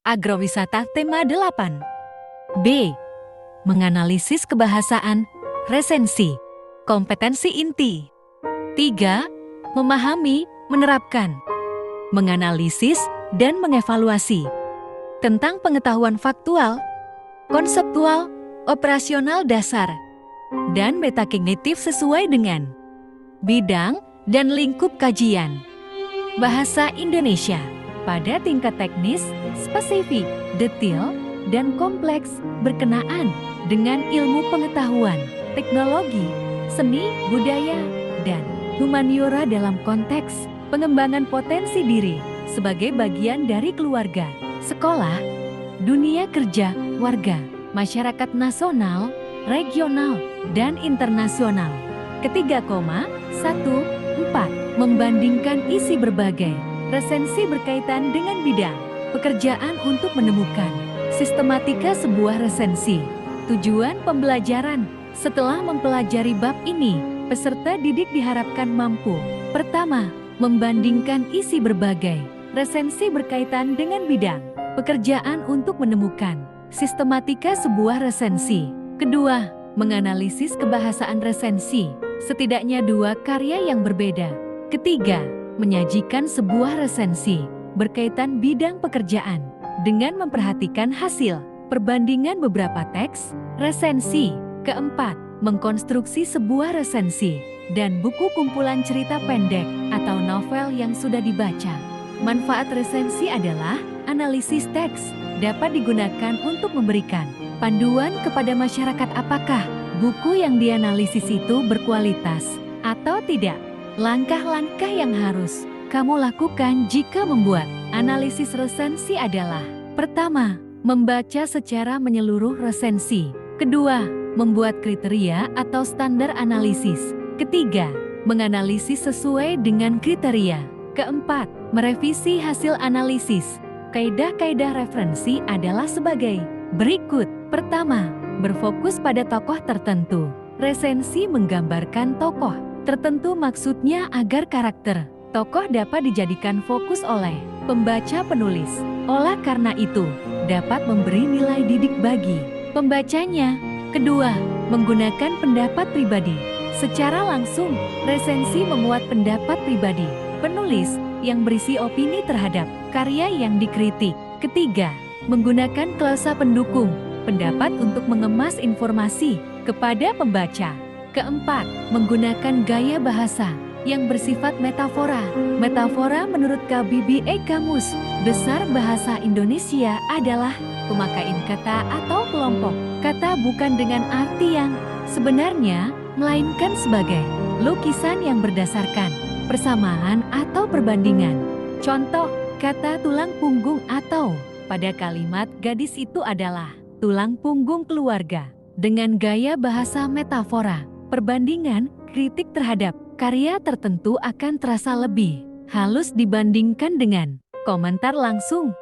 Agrowisata tema 8. B. Menganalisis kebahasaan, resensi, kompetensi inti. 3. Memahami, menerapkan, menganalisis, dan mengevaluasi. Tentang pengetahuan faktual, konseptual, operasional dasar, dan metakognitif sesuai dengan bidang dan lingkup kajian. Bahasa Indonesia pada tingkat teknis, spesifik, detail, dan kompleks berkenaan dengan ilmu pengetahuan, teknologi, seni, budaya, dan humaniora dalam konteks pengembangan potensi diri sebagai bagian dari keluarga, sekolah, dunia kerja, warga, masyarakat nasional, regional, dan internasional. Ketiga, 1.4. Membandingkan isi berbagai resensi berkaitan dengan bidang pekerjaan untuk menemukan sistematika sebuah resensi. Tujuan pembelajaran: setelah mempelajari bab ini, peserta didik diharapkan mampu: pertama, membandingkan isi berbagai resensi berkaitan dengan bidang pekerjaan untuk menemukan sistematika sebuah resensi. Kedua, menganalisis kebahasaan resensi, setidaknya 2 karya yang berbeda. Ketiga, menyajikan sebuah resensi berkaitan bidang pekerjaan dengan memperhatikan hasil perbandingan beberapa teks resensi. Keempat, mengkonstruksi sebuah resensi dan buku kumpulan cerita pendek atau novel yang sudah dibaca. Manfaat resensi adalah analisis teks dapat digunakan untuk memberikan panduan kepada masyarakat apakah buku yang dianalisis itu berkualitas atau tidak. Langkah-langkah yang harus kamu lakukan jika membuat analisis resensi adalah: pertama, membaca secara menyeluruh resensi. Kedua, membuat kriteria atau standar analisis. Ketiga, menganalisis sesuai dengan kriteria. Keempat, merevisi hasil analisis. Kaidah-kaidah referensi adalah sebagai berikut. Pertama, berfokus pada tokoh tertentu. Resensi menggambarkan tokoh tertentu, maksudnya agar karakter tokoh dapat dijadikan fokus oleh pembaca penulis. Oleh karena itu, dapat memberi nilai didik bagi pembacanya. Kedua, menggunakan pendapat pribadi. Secara langsung, resensi memuat pendapat pribadi penulis yang berisi opini terhadap karya yang dikritik. Ketiga, menggunakan klausa pendukung pendapat untuk mengemas informasi kepada pembaca. Keempat, menggunakan gaya bahasa yang bersifat metafora. Metafora menurut KBBI Kamus Besar Bahasa Indonesia adalah pemakaian kata atau kelompok kata bukan dengan arti yang sebenarnya, melainkan sebagai lukisan yang berdasarkan persamaan atau perbandingan. Contoh, kata tulang punggung atau pada kalimat gadis itu adalah tulang punggung keluarga. Dengan gaya bahasa metafora, perbandingan, kritik terhadap karya tertentu akan terasa lebih halus dibandingkan dengan komentar langsung.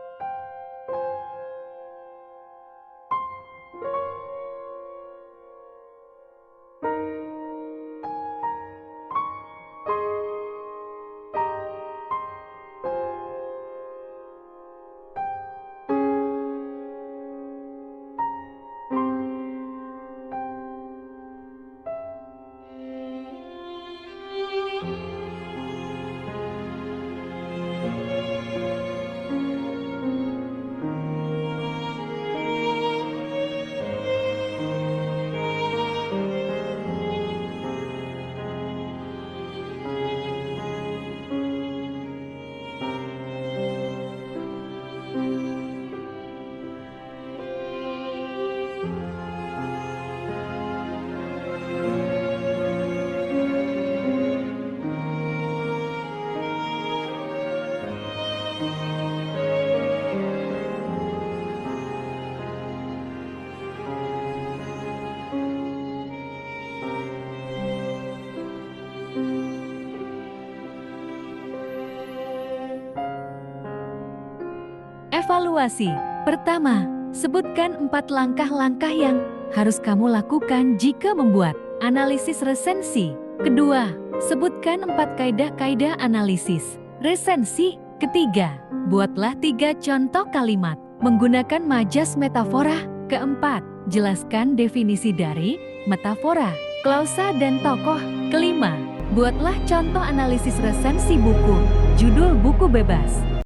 Evaluasi. Pertama, sebutkan 4 langkah-langkah yang harus kamu lakukan jika membuat analisis resensi. Kedua, sebutkan 4 kaidah-kaidah analisis resensi. Ketiga, buatlah 3 contoh kalimat menggunakan majas metafora. Keempat, jelaskan definisi dari metafora, klausa, dan tokoh. Kelima, buatlah contoh analisis resensi buku. Judul buku bebas.